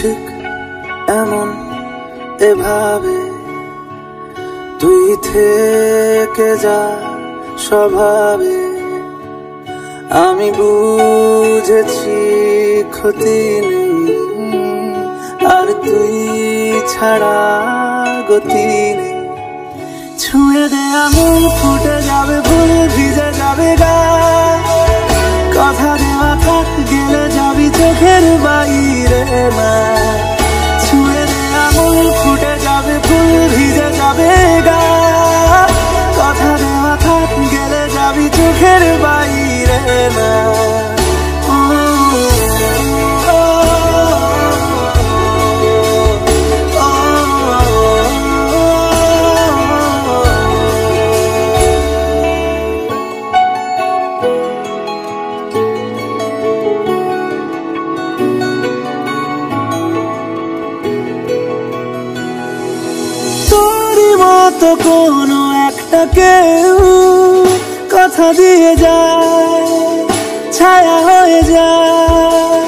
ঠিক এমন এভাবে তুই থেকে যা স্বভাবে। আমি বুঝেছি ক্ষতি নেই, আর তুই ছাড়া গতি নেই। ছুঁয়ে দে আঙুল, ফুটে যাবে ফুল, ভিজে যাবে গা। কথা দেওয়া থাক, গেলে যাবি চোখের বাইরে না। ছুঁয়ে দে আঙুল, ফুটে যাবে ফুল, ভিজে যাবে গা। কথা দেওয়া থাক, গেলে যাবি চোখের বাইরে না। তো কোনো একটা কেউ কথা দিয়ে যায়, ছায়া হয়ে যায়।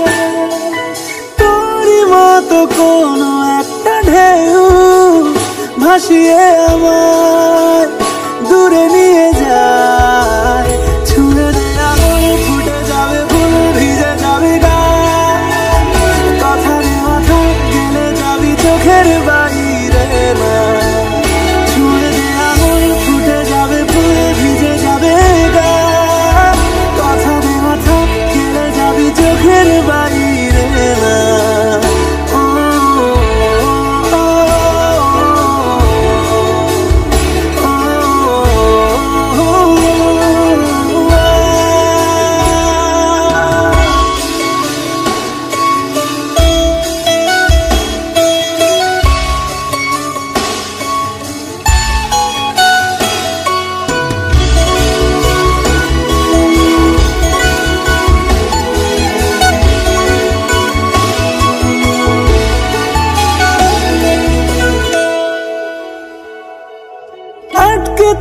তোরই মতো কোনো একটা ঢেউ ভাসিয়ে আমায় দূরে নিয়ে যায়। ছুঁয়ে দে আঙুল, ফুটে যাবে ফুল, ভিজে যাবে গা। কথা দেওয়া থাক, গেলে যাবি চোখের বাইরে না। চোখের বাইরে না।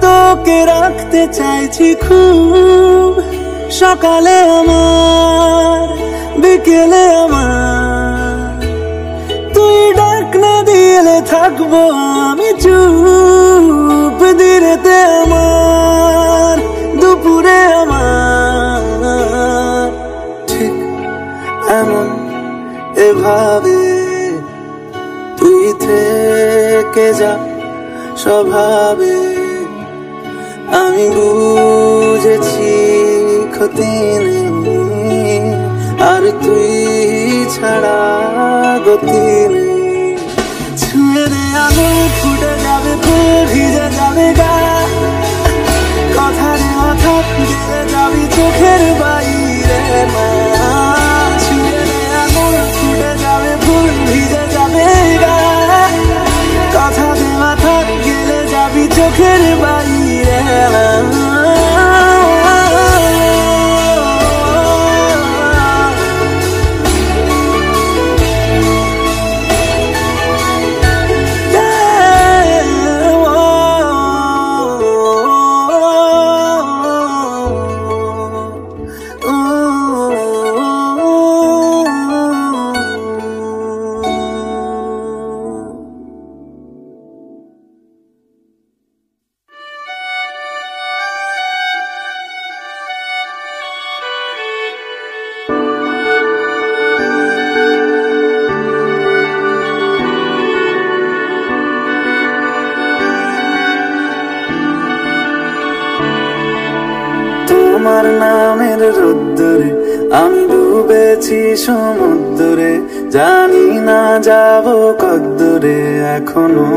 তোকে রাখতে চাইছি খুব, সকালে আমার, বিকেলে আমার। তুই ডাক না দিলে থাকবো আমি চুপ, দিনেতে আমার, দুপুরে আমার। ঠিক এমন এভাবে তুই থেকে যা স্বভাবে। আমি বুঝেছি ক্ষতি নেই, আর তুই ছাড়া গতি নেই। ছুঁয়ে দে আঙুল, ফুটে যাবে ফুল, ভিজে যাবে গা। কথা দেওয়া থাক, গেলে যাবি চোখের বাইরে না। ছুঁয়ে দে আঙুল, ফুটে যাবে ফুল, ভিজে যাবে গা। কথা দেওয়া থাক, গেলে যাবি চোখের বাইরে না। তোমার নামের রোদ্দুরে আমি ডুবেছি সমুদ্রে। জানি না যাব কদ্দুরে এখনো।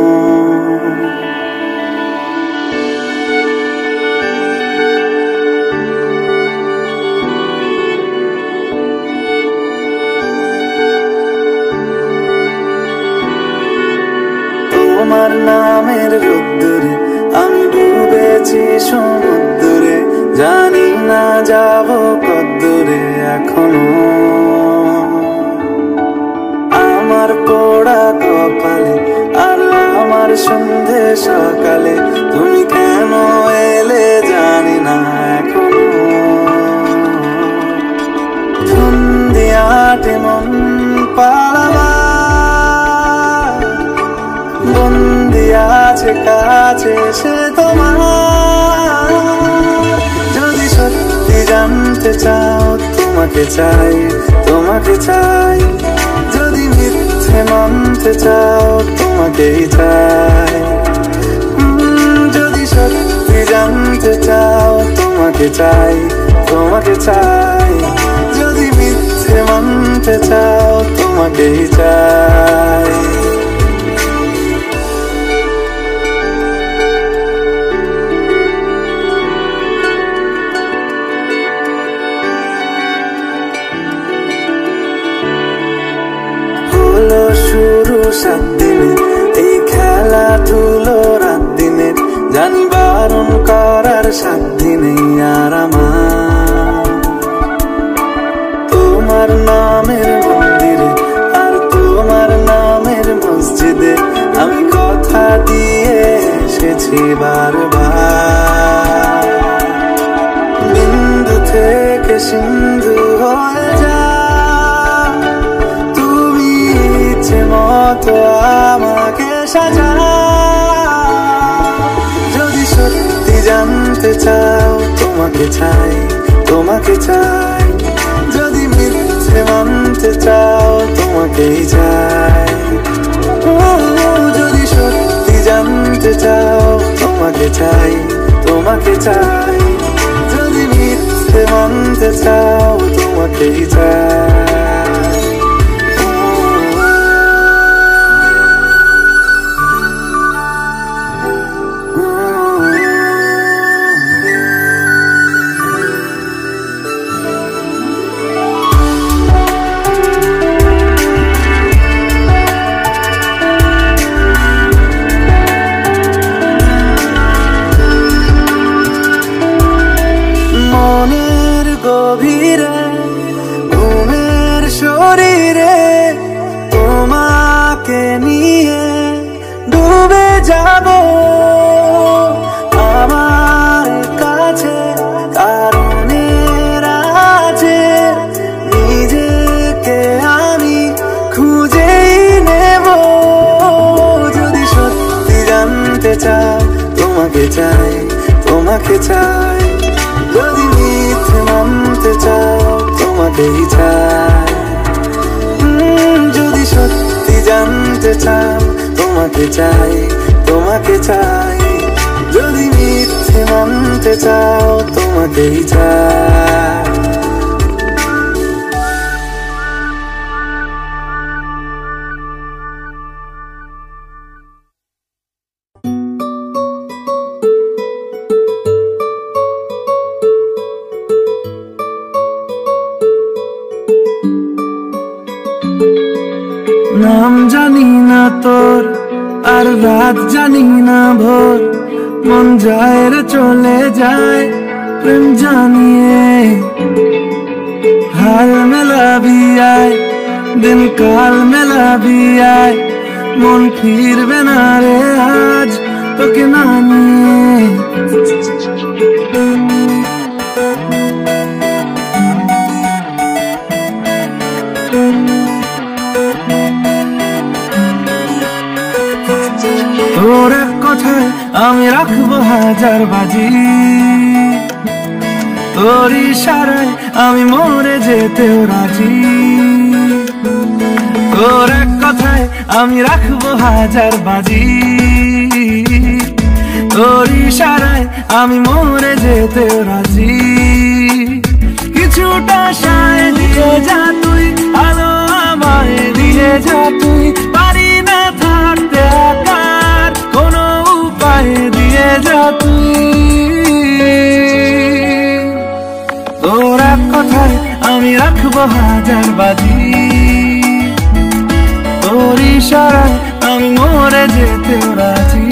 তোমার নামের রোদ্দুরে আমি ডুবেছি সমুদ্রে। জানি না যাব কদ্দুরে এখনো। আমার পোড়া কপালে আর আমার সন্ধে সকালে তুমি কেন এলে জানি না এখনো। ধুন দিয়াটে মন পালাবা কাছে কাছে এসে তোমার যদি সত্যি জানতে চাও তোমাকে চাই, তোমাকে চাই। যদি মিথ্যে মানতে চাও তোমাকেই চাই। যদি সত্যি জানতে চাও তোমাকে চাই, তোমাকে চাই। যদি মিথ্যে মানতে চাও তোমাকেই চাই। হলো শুরু 7 দিনে এই খেলাধুলো রাত দিনে, জানি বারণ করার সাধ্য নেই আর আমার। তোমার নামের মন্দিরে আর তোমার নামের মসজিদে আমি কথা দিয়ে এসেছি বারবার। বিন্দু থেকে সিন্ধু হয়ে যা তুমি ইচ্ছে মতো আমাকে সাজা। যদি সত্যি জানতে চাও তোমাকে চাই, তোমাকে চাই। যদি মিথ্যে মানতে চাও তোমাকেই চাই। যদি সত্যি জানতে চাও তোমাকে চাই, তোমাকে চাই। যদি মিথ্যে মানতে চাও তোমাকেই চাই। মনের গভীরে ঘুমের শরীরে তোমাকে নিয়ে ডুবে যাব আমার কাছে। কারণের আছে নিজেকে আমি খুঁজেই নেব। যদি সত্যি জানতে চাও তোমাকে চাই, তোমাকে চাই। যদি মিথ্যে মানতে চাও তোমাকেই চাই। যদি সত্যি জানতে চাও তোমাকে চাই, তোমাকে চাই। যদি মিথ্যে মানতে চাও তোমাকেই চাই। নাম জানি না তোর আর রাত জানি না ভোর, মন যায় রে চলে যায় প্রেম জানিয়ে। হাল মেলাবি আয় দিন কাল মেলাবি আয়, মন ফিরবে না রে আজ তোকে না নিয়ে। তোর এক কথায় আমি রাখবো 1000 বাজি, তোর ইশারায় আমি মরে যেতেও রাজি। তোর এক কথায় আমি রাখবো 1000 বাজি, তোর ইশারায় আমি মরে যেতেও রাজি। কিছুটা সায় দিয়ে যা তুই, আলো আমায় দিয়ে যা তুই। পারি না থাকতে একার কোনো উপায় দিয়ে যা তুই। তোর এক কথায় আমি রাখবো 1000 বাজি, তোর ইশারায় আমি মরে যেতেও রাজি।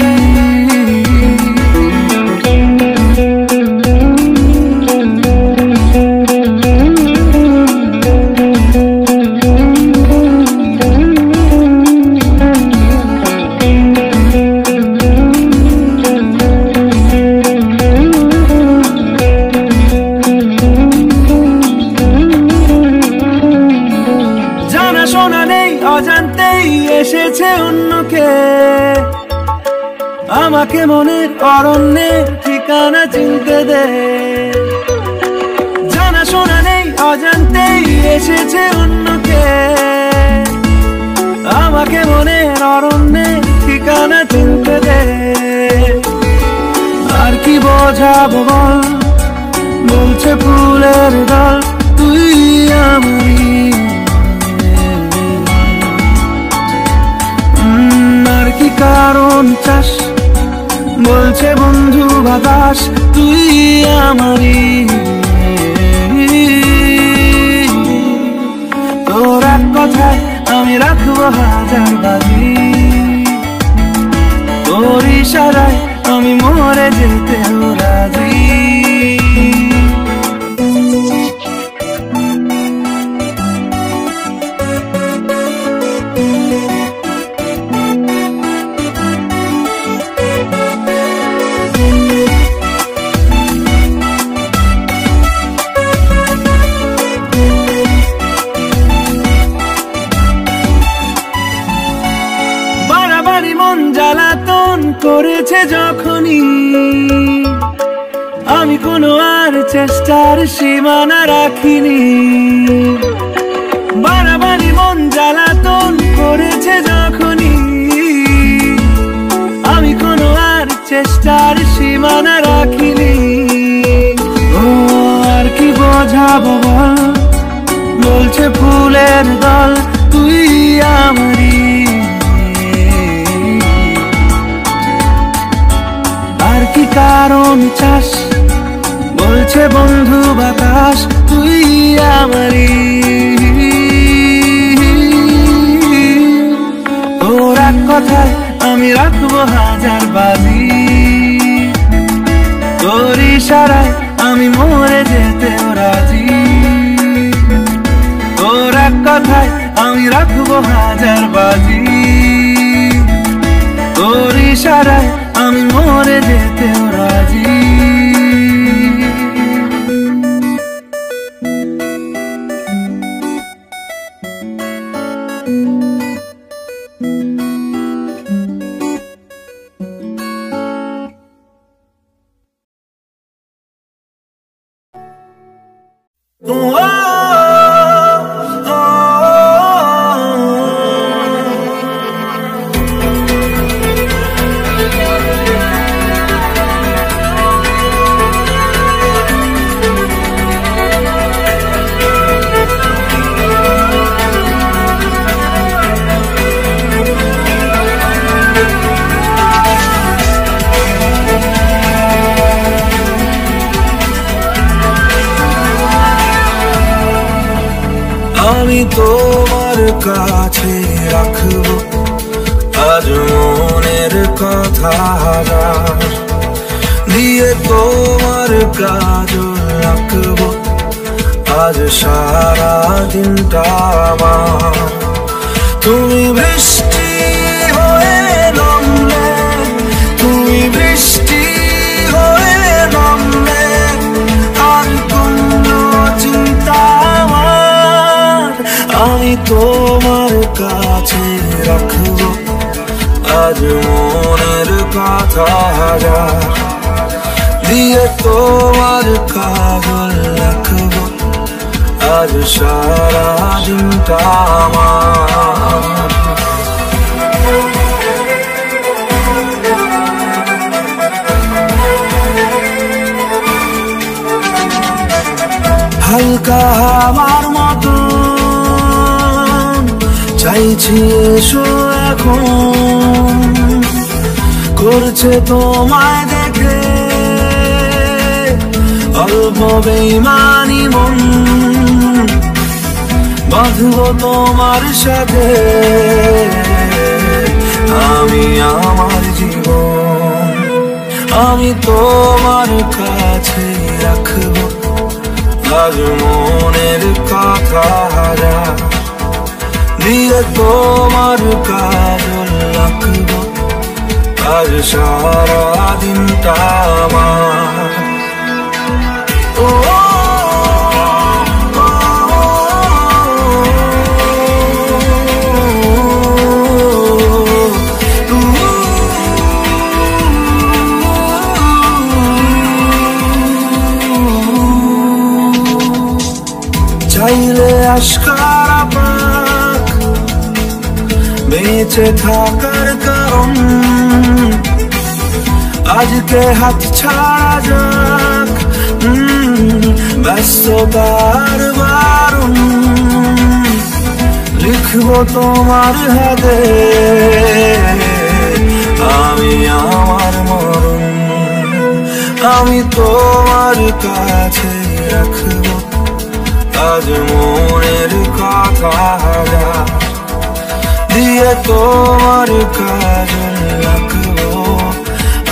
এসেছে অন্যকে আমাকে মনের অরণ্যের ঠিকানা চিনতে দে। জানা শোনা নেই অজান্তেই এসেছে অন্যকে, আমাকে মনের অরণ্যের ঠিকানা চিনতে দে। আর কি বোঝাবো বল, বলছে ফুলের দল তুই আমারই। আর কি কারণ চাস, বলছে বন্ধু বাতাস তুই আমারই। তোর এক কথায় আমি রাখবো হাজার বাজি, তোর ইশারায় আমি মরে যেতে রাজি। জ্বালাতন করেছে যখনই আমি কোনো আর চেষ্টার সীমানা রাখিনি। বাড়াবাড়ি মন জ্বালাতন করেছে যখনই আমি কোনো আর চেষ্টার সীমানা রাখিনি। ও আর কি বোঝাবো বল, বলছে ফুলের দল তুই আমারই। কি কারণ চাস, বলছে বন্ধু বাতাস তুই আমারই। তোর এক কথায় আমি রাখবো হাজার বাজি, তোর ইশারায় আমি মরে যেতে রাজি। তোর এক কথায় আমি রাখবো হাজার বাজি, তোর ইশারায় আমি মরে যেতে রাজি। আমি তোমার কাছে রাখবো আজ মনের কথা দিয়ে, তোমার কাজল রাখবো আজ সারা দিনটা আমার। তুমি বৃষ্টি হয়ে নামলে, তুমি বৃষ্টি হয়ে নামলে আর কোনো চিন্তা আমার। আমি তোমার কাছে রাখবো আজ মনের কথা দিয়ে, তোমার কাজল রাখবো আজ সারা দিনটা আমার। হালকা হাওয়ার মতো চাইছি এসো এখন, করছে তোমায় দেখে অল্প বেইমানি মন। বাঁধবো তোমার সাথে আমি আমার জীবন। আমি তোমার কাছে রাখবো আজ মনের কথা দিয়ে, তোমার কাজল রাখবো আজ সারা দিনটা আমার। ও বেঁচে থাকার কারণ আজকে হাত ছাড়া যাক ব্যস্ততার বারণ লিখবো তোমার হাতে আমি আমার মরণ আমি তোমার কাছে রাখবো আজ মনের কথা দিয়ে তোমার কাজল রাখবো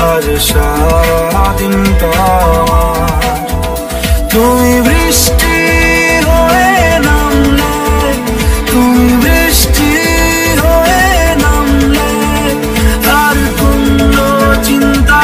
আজ সারাদিনটা তুমি বৃষ্টি হয়ে নামলে তুমি বৃষ্টি হয়ে নামলে আর কোনো চিন্তা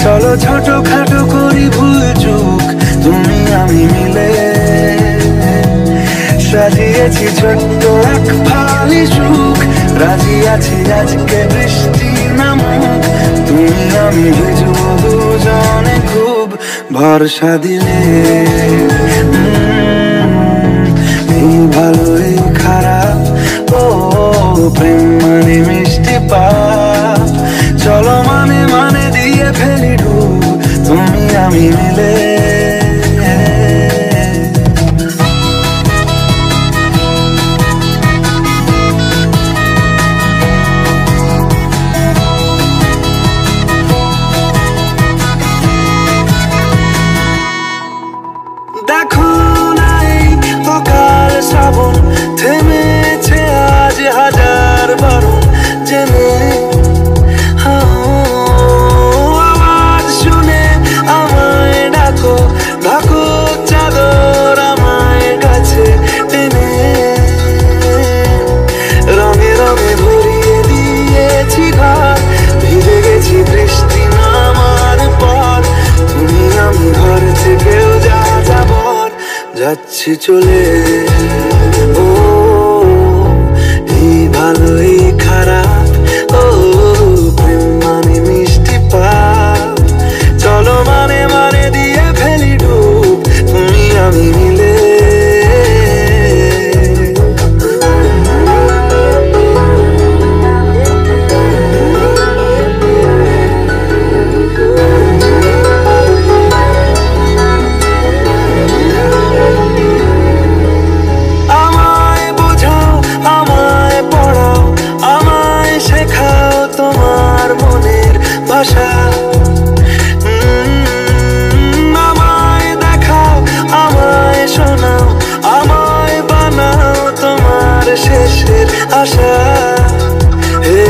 চলো ছোট খাটো করি ভুল চুক তুমি আমি মিলে সাজিয়েছি ছোট্ট এক ফালি সুখ রাজি আছি আজকে বৃষ্টি নামুক তুমি আমি ভিজবো দুজনে খুব ভরসা দিলে এই ভালো এই খারাপ ও প্রেম মানে মিষ্টি পাপ চলো মানে মানে দিয়ে ফেলি ডুব তুমি আমি মিলে দেখো নাই অকাল শ্রাবণ থেমেছে আজ হাজার বারণ জেনে আওয়াজ শুনে আমায় ডাকো ডাকো চাদর আমায় কাছে টেনে রঙে রঙে ভরিয়ে দিয়েছি ঘর ভিজে গেছি বৃষ্টি নামার পর তুমি আমি ঘর থেকেও যা যাবর যাচ্ছি চলে ও এই ভালো এই খারাপ ও প্রেম মানে মিষ্টি পাপ চলো মানে মানে দিয়ে ফেলি ডুব তুমি আমি মিলে আমায় দেখাও আমায় শোনাও আমায় বানাও তোমার শেষের আশা হে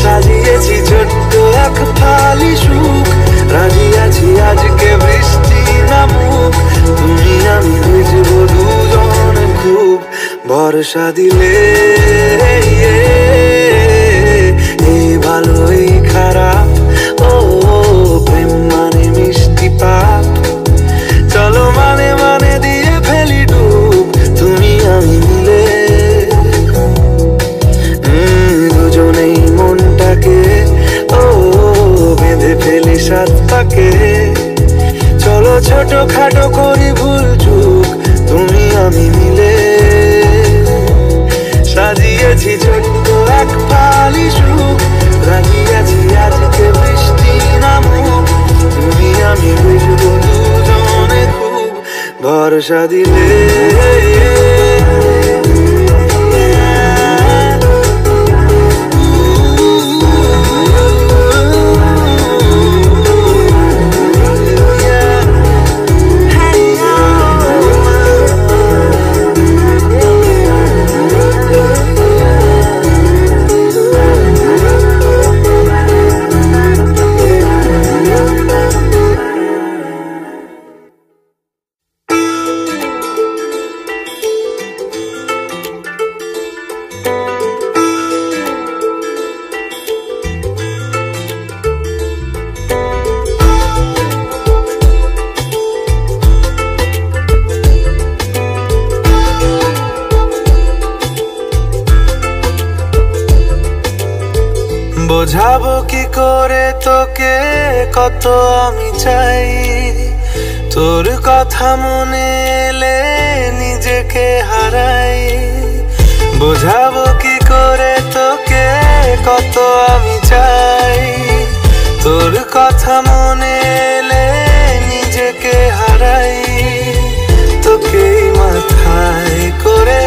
সাজিয়েছি ছোট্ট এক ফালি সুখ রাজি আছি আজকে বৃষ্টি নামুক তুমি আমি ভিজবো দুজন খুব ভরসা দিলে এই ভালো এই খারাপ ও প্রেম মানে মিষ্টি পাপ চলো মানে মানে দিয়ে ফেলি ডুব তুমি আমি মিলে দুজনেই মনটাকে ও বেঁধে ফেলি সাত পাকে চলো ছোট খাটো করি ভুল চুক তুমি আমি মিলে সাজিয়েছি ছোট্ট এক ফালি সুখ রাজি শুধু দুজনে খুব ভরসা দিলে বোঝাবো কি করে তোকে কত আমি চাই তোর কথা মনে এলে নিজেকে হারাই বোঝাবো কি করে তোকে কত আমি চাই তোর কথা মনে এলে নিজেকে হারাই তোকেই মাথায় করে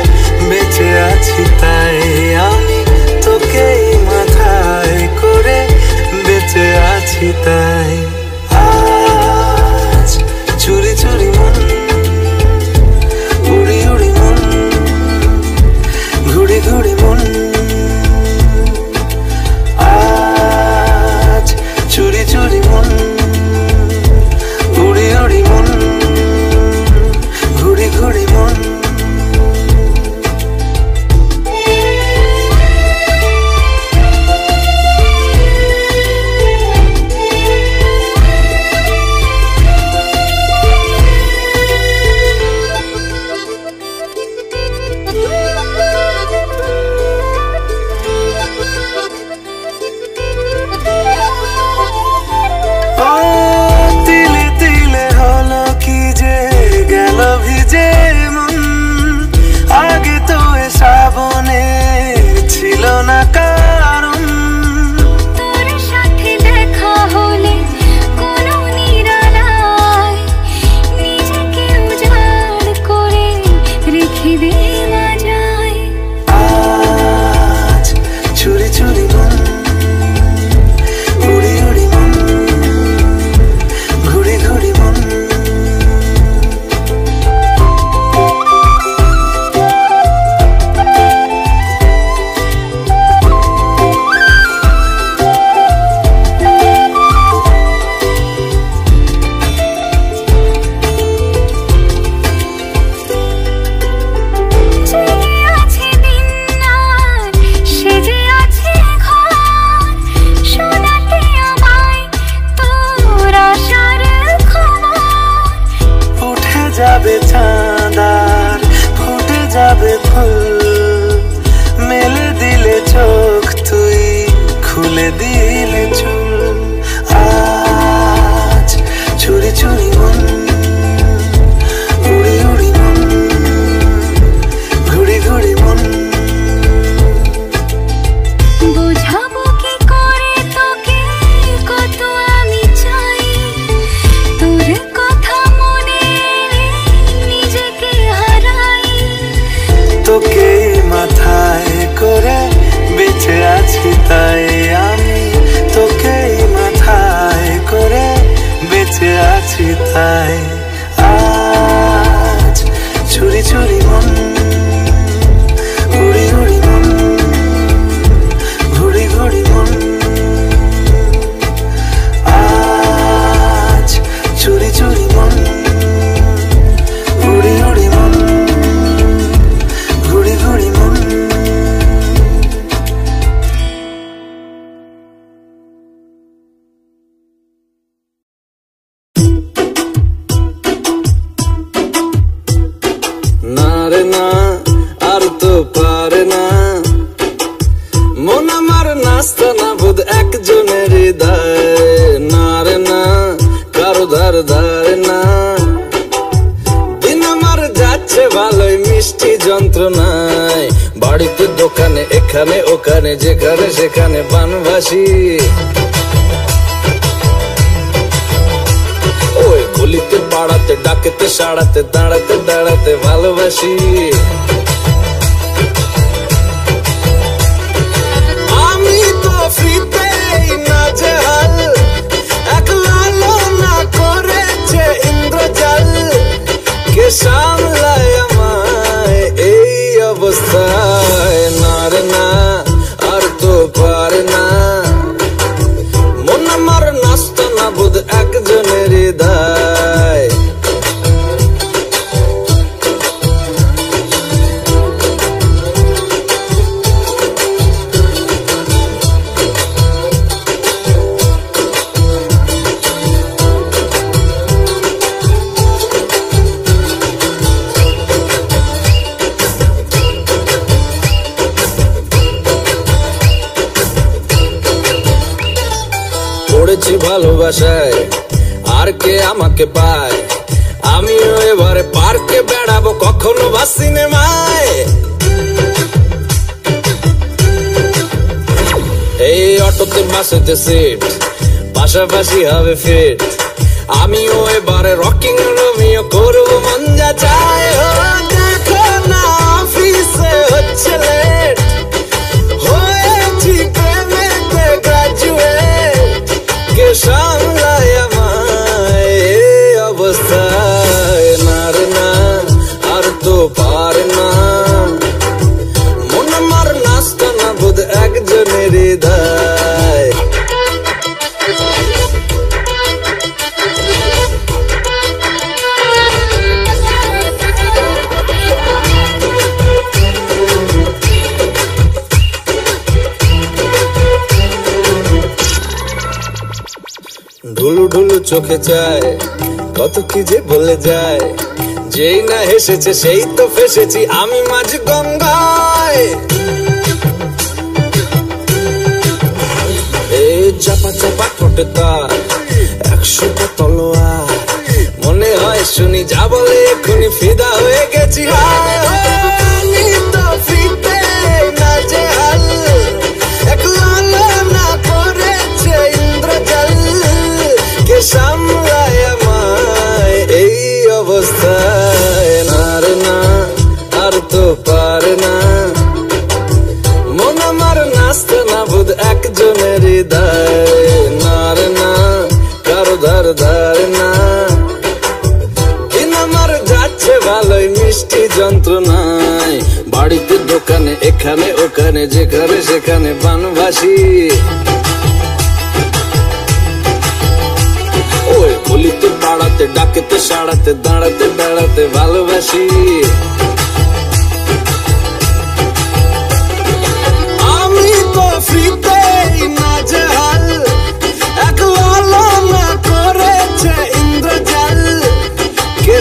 বেঁচে আছি তাই আমি তোকেই মাথায় করে বেঁচে আছি তাই আজ চুরি চুরি মন উড়ি উড়ি মন ঘুড়ি ঘুড়ি মন আজ চুরি চুরি মন উড়ি উড়ি মন ঘুড়ি ঘুড়ি মন যন্ত্রণায় বাড়িতে দোকানে এখানে ওখানে যেখানে সেখানে বানবাসী খুলিতে পাড়াতে ডাকেতে সাড়াতে দাঁড়াতে দাঁড়াতে ভালোবাসি। আমি তো ফ্রিতেই নাজেহাল, একলা না করেছে ইন্দ্রজাল, কে সামলায় আমায় এই অবস্থায়? না রে না, আর তো পারে না, মন আমার নাস্তা না বোধ একজনের হৃদয়। পড়েছি ভালোবাসায়, আর কে আমাকে পায়? আমিও এবারে পার্কে বেড়াবো, কখনো বা সিনেমায়। এই অটোতে বাসেতে সিট, পাশাপাশি হবে ফিট। আমিও এবারে রকিং রোমিও করবো, মন যা চায়। ও দেখো না অফিসে হচ্ছে লেট, হয়েছি প্রেমেতে গ্রাজুয়েট, কে সামলায় আমায় এই অবস্থায়? না রে না, আর তো পারে না, মন আমার নাস্তা না বোধ একজনের হৃদয়। ঢুলু ঢুলু চোখে চায়, কত কি যে বলে যায়, যেই না হেসেছে সেই তো ফেসেছি আমি মাঝ গঙ্গায়। এই চাপা চাপা ঠোঁটে তার 100টা তলোয়ার, মনে হয় শুনি যা বলে এক্ষুনি ফিদা হয়ে গেছি। আমি তো ফিতে নাজেহাল, একলা না করেছে ইন্দ্রজাল, কে সামলায় আমায় এই অবস্থায়? না রে না, আর তো পারে না, মন আমার নাস্তা না বোধ একজনের হৃদয়। না রে না, কারো ধার ধারে না, দিন আমার যাচ্ছে ভালোই মিষ্টি যন্ত্রণায়। বাড়িতে দোকানে এখানে ওখানে যেখানে সেখানে বানবাসী। ওই খুলিতে পাড়াতে ডাকেতে সাড়াতে দাঁড়াতে দাঁড়াতে ভালোবাসি। আমি তো ফ্রিতেই নাজেহাল, একলা না করেছে ইন্দ্রজাল, কে